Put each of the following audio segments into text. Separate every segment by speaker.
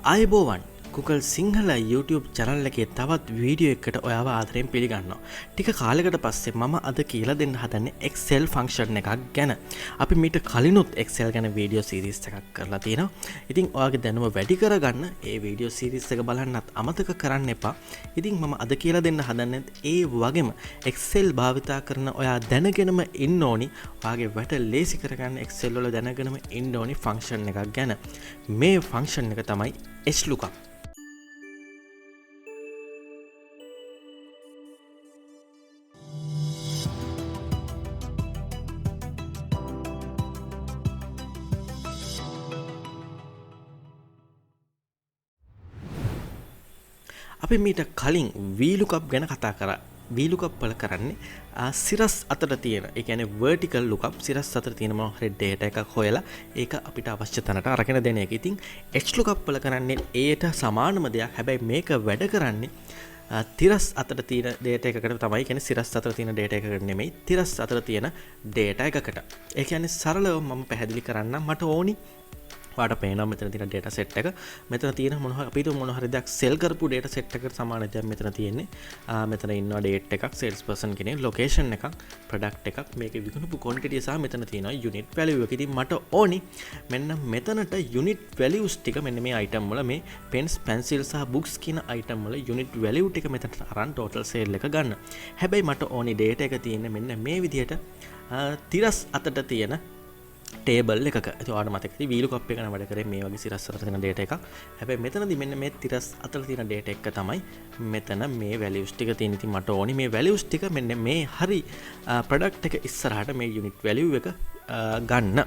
Speaker 1: ආයුබෝවන් Google Sinhala YouTube channel එකේ තවත් වීඩියෝ එකකට ඔයාව ආදරයෙන් පිළිගන්නවා. ටික කාලයකට පස්සේ මම අද කියලා දෙන්න හදන්නේ Excel function එකක් ගැන. අපි මීට කලිනුත් Excel ගැන වීඩියෝ series එකක් කරලා තියෙනවා. ඉතින් ඔයාගේ දැනුම වැඩි කරගන්න ඒ වීඩියෝ series එක බලන්නත් අමතක කරන්න එපා. ඉතින් මම අද කියලා දෙන්න හදන්නේ ඒ වගේම Excel භාවිතා කරන ඔයා දැනගෙනම ඉන්න ඕනි. ඔයාගේ වැඩ ලේසි කරගන්න Excel වල දැනගෙනම ඉන්න ඕනි function එකක් ගැන. මේ function එක තමයි Hlookup. අපි මීට කලින් Lookup ගැන කතා කරා. Lookup වල කරන්නේ සිරස් අතර තියෙන, ඒ කියන්නේ vertical lookup සිරස් අතර තියෙන මොන හරි data එකක් හොයලා ඒක අපිට අවශ්‍ය තැනට අරගෙන දෙන එක. ඉතින් Hlookup වල කරන්නේ ඒට සමානම දෙයක්. හැබැයි මේක වැඩ කරන්නේ තිරස් අතර තියෙන data එකකට තමයි. කියන්නේ සිරස් අතර තියෙන data එකකට නෙමෙයි, තිරස් අතර තියෙන data එකකට. ඒ කියන්නේ සරලව මම පැහැදිලි කරන්නම්. මට ඕනි වාට පේනවා මෙතන තියෙන data set එක. මෙතන තියෙන අපිට මොන හරි දෙයක් sell කරපු data set එකට සමාන දෙයක් මෙතන තියෙන්නේ. මෙතන ඉන්නවා date එකක්, sales person කෙනෙක්, location එකක්, product එකක්, මේකේ විකුණපු quantity සහ මෙතන තියෙනවා unit value එක. ඉතින් මට ඕනි මෙන්න මෙතනට unit values ටික මෙන්න මේ item වල මේ pens, pencil සහ books කියන item වල unit value ටික මෙතනට අරන් total sale එක ගන්න. හැබැයි මට ඕනි data එක තියෙන්නේ මෙන්න මේ විදිහට තිරස් අතට තියෙන ටේබල් එකක. ඒක ඔයාලට මතක ඇති Lookup එක නම් වැඩ කරේ මේ වගේ සිරස් අතර තියෙන data එකක්. හැබැයි මෙතනදී මෙන්න මේ තිරස් අතර තියෙන data එක තමයි මෙතන මේ values ටික තියෙන. ඉතින් මට ඕනි මේ values ටික මෙන්න මේ හරි product එක ඉස්සරහට මේ unit value එක ගන්න.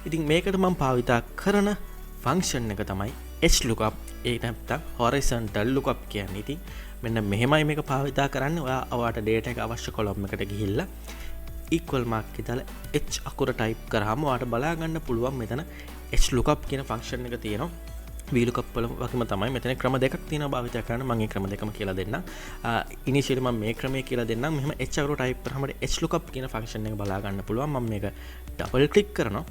Speaker 1: ඉතින් මේකට මම භාවිතා කරන function එක තමයි Hlookup. ඒ නැත්නම් horizontal lookup කියන්නේ. ඉතින් මෙන්න මෙහෙමයි මේක භාවිතා කරන්නේ. ඔයාට data එක අවශ්‍ය column එකට ගිහිල්ලා equal mark එක දාලා h අකුර type කරාම ඔයාලට බලා ගන්න පුළුවන් මෙතන Hlookup කියන function එක තියෙනවා. Lookup වල වගේම තමයි මෙතන ක්‍රම දෙකක් තියෙනවා භාවිත කරන්න. මම මේ ක්‍රම දෙකම කියලා දෙන්නම්. initially මම මේ ක්‍රමය කියලා දෙන්නම්. මෙහෙම h අකුර type කරාම Hlookup කියන function එක බලා ගන්න පුළුවන්. මම මේක double click කරනවා.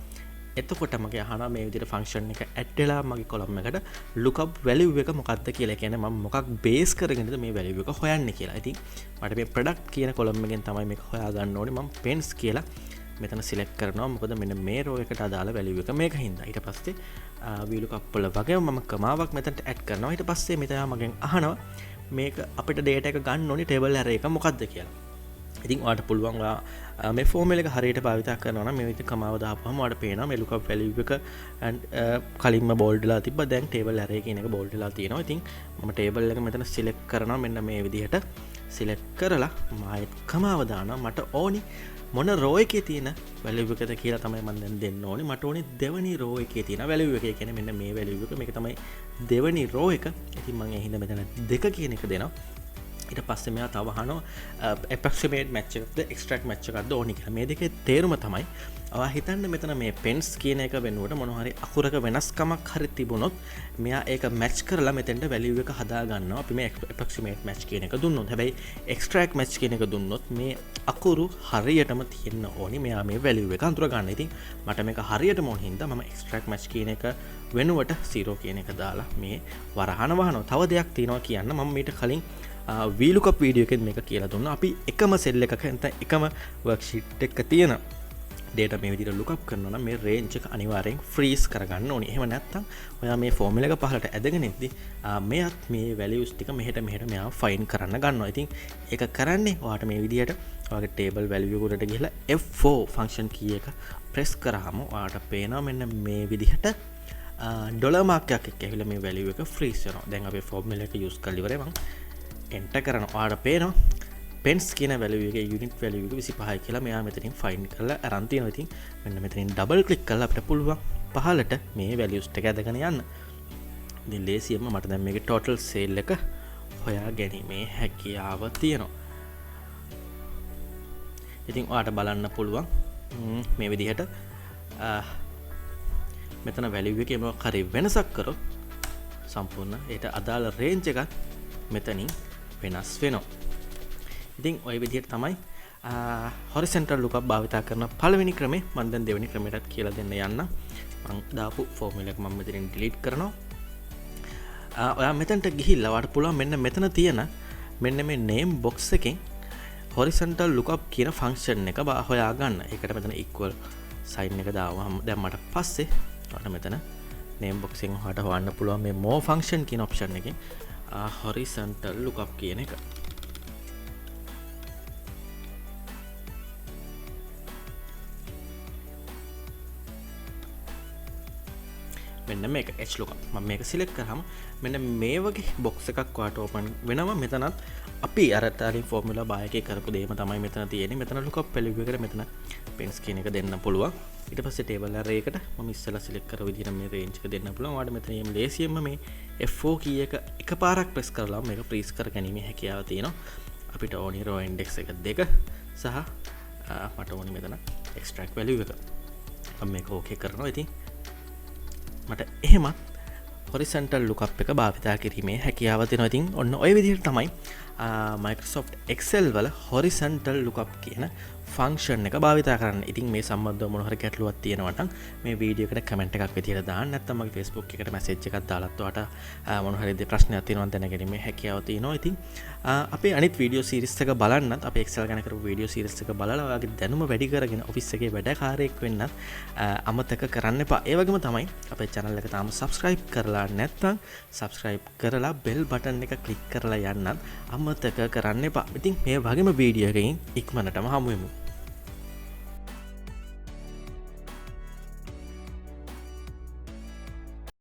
Speaker 1: එතකොට මගේ අහනවා මේ විදිහට function එක add වෙලා මගේ column එකට lookup value එක මොකක්ද කියලා. කියන්නේ මම මොකක් base කරගෙනද මේ value එක හොයන්නේ කියලා. ඉතින් මට මේ product කියන column එකෙන් තමයි මේක හොයා ගන්න ඕනේ. මම pens කියලා මෙතන select කරනවා. මොකද මෙන්න මේ row එකට අදාළ value එක මේක හින්දා. ඊට පස්සේ Lookup වල වගේම මම කමාවක් මෙතනට add කරනවා. ඊට පස්සේ මෙතන මගෙන් අහනවා මේක අපිට data එක ගන්න ඕනේ table array එක මොකක්ද කියලා. ඉතින් ඔයාලට පුළුවන් මේ ෆෝමියුලා එක හරියට භාවිත කරනවා නම් මේ විදිහට කමාව දාපුවම ඔයාලට පේනවා මේ lookup value එක කලින්ම bold වෙලා තිබ්බා. දැන් table array කියන එක bold වෙලා තියෙනවා. ඉතින් මම table එක මෙතන select කරනවා. මෙන්න මේ විදිහට select කරලා මම කමාව දානවා. මට ඕනි මොන row එකේ තියෙන value එකද කියලා තමයි මම දැන් දෙන්න ඕනේ. මට ඕනේ දෙවෙනි row එකේ තියෙන value එක. ඒ කියන්නේ මෙන්න මේ value එක. මේක තමයි දෙවෙනි row එක. ඉතින් මම ඒ හින්දා මෙතන 2 කියන එක දෙනවා. ඊට පස්සේ මෙයා තව අහනවා approximate match එකක්ද extract match එකක්ද ඕනි කියලා. මේ දෙකේ තේරුම තමයි ඔයා හිතන්න මෙතන මේ pens කියන එක වෙනුවට මොන හරි අකුරක වෙනස්කමක් හරි තිබුණොත් මෙයා ඒක match කරලා මෙතෙන්ට value එක හදා ගන්නවා. අපි මේ approximate match කියන එක දුන්නොත්. හැබැයි extract match කියන එක දුන්නොත් මේ අකුරු හරියටම තියෙන්න ඕනි. මෙයා මේ value එක අඳුර ගන්න. ඉතින් මට මේක හරියටම ඕන හින්දා මම extract match කියන එක වෙනුවට 0 කියන එක දාලා මේ වරහන වහනවා. තව දෙයක් තියෙනවා කියන්න. මම මීට කලින් Lookup වීඩියෝ එකෙන් මේක කියලා දුන්නා. අපි එකම සෙල් එකක නැත්නම් එකම worksheet එකක තියෙන data මේ විදිහට lookup කරනවා නම් මේ range එක අනිවාර්යෙන් freeze කරගන්න ඕනේ. එහෙම නැත්නම් ඔයා මේ formula එක පහලට ඇදගෙන ඉද්දි මෙයත් මේ values ටික මෙහෙට මෙයා find කරන්න ගන්නවා. ඉතින් ඒක කරන්නේ ඔයාට මේ විදිහට ඔයාගේ table value එකට ගිහලා F4 function key එක press කරාම ඔයාට පේනවා මෙන්න මේ විදිහට dollar mark එකක් එක්ක ඇවිල්ලා මේ value එක freeze වෙනවා. දැන් අපි formula එක use කරලා ඉවරයි. මම enter කරන ඔයාලට පේනවා pens කියන value එකේ unit value එක 25යි කියලා මෙයා මෙතනින් find කරලා අරන් තියෙනවා. ඉතින් මෙන්න මෙතනින් double click කරලා අපිට පුළුවන් පහලට මේ values ටික අදගෙන යන්න. ඉතින් ලේසියෙන්ම මට දැන් මේකේ total sale එක හොයා ගැනීමේ හැකියාව තියෙනවා. ඉතින් ඔයාලට බලන්න පුළුවන් මේ විදිහට මෙතන value එකේ මොකක් හරි වෙනසක් කරොත් සම්පූර්ණ ඒට අදාළ range එකක් මෙතනින් වෙනස් වෙනවා. ඉතින් ওই විදිහට තමයි horizontal lookup භාවිත කරන පළවෙනි ක්‍රමේ. මම දැන් දෙවෙනි ක්‍රමයටත් කියලා දෙන්න යන්න. මම දාපු ෆෝමියුලා එක මම මෙතනින් delete කරනවා. ඔයා මෙතනට ගිහිල්ලා ඔයාලට පුළුවන් මෙන්න මෙතන තියෙන මෙන්න මේ name box එකෙන් horizontal lookup කියන ෆන්ක්ෂන් එක හොයා ගන්න. ඒකට මෙතන equal sign එක දාවම දැම්මට පස්සේ ඔයාලට මෙතන name box එකෙන් ඔයාලට හොයන්න පුළුවන් මේ more function කියන option එකෙන් horizontal lookup කියන එක. මෙන්න මේක Hlookup මම මේක සිලෙක්ට් කරාම මෙන්න මේ වගේ බොක්ස් එකක් ඔයාලට ඕපන් වෙනවා. මෙතනත් අපි අර තාලින් ෆෝමියුලා බාය එකේ කරපු දෙයම තමයි මෙතන තියෙන්නේ. මෙතන lookup value එකට මෙතන pens කියන එක දෙන්න පුළුවන්. ඊට පස්සේ table array එකට මම ඉස්සෙල්ලා සිලෙක්ට් කරපු විදිහට මේ range එක දෙන්න පුළුවන්. ඔයාලට මෙතන මේ ලේසියෙන්ම මේ F4 key එක එකපාරක් press කරලා මේක freeze කර ගැනීමේ හැකියාව තියෙනවා. අපිට ඕනි row index එක 2 සහ මට ඕනි මෙතන extract value එක. මම මේක okay කරනවා. ඉතින් මට එහෙමත් horizontal lookup එක භාවිතා කිරීමේ හැකියාව තියෙනවා. ඉතින් ඔන්න ඔය විදිහට තමයි Microsoft Excel වල horizontal lookup කියන ෆන්ක්ෂන් එක භාවිතා කරන්න. ඉතින් මේ සම්බන්ධව මොන හරි ගැටලුවක් තියෙනවා නම් මේ වීඩියෝ එකට කමෙන්ට් එකක් විදිහට දාන්න. නැත්නම් මගේ Facebook එකට මැසේජ් එකක් දාලත් ඔයාලට මොන හරි ප්‍රශ්නයක් තියෙනවා නම් දැනගැනීමේ හැකියාව තියෙනවා. ඉතින් අපේ අනිත් වීඩියෝ සීරීස් එක බලන්නත් අපේ Excel ගැන කරපු වීඩියෝ සීරීස් එක බලලා ඔයාගේ දැනුම වැඩි කරගෙන ඔෆිස් එකේ වැඩකාරයෙක් වෙන්නත් අමතක කරන්න එපා. ඒ වගේම තමයි අපේ channel එක තාම subscribe කරලා නැත්නම් subscribe කරලා bell button එක click කරලා යන්නත් අමතක කරන්න එපා. ඉතින් මේ වගේම වීඩියෝ එකකින් ඉක්මනටම හමු වෙමු.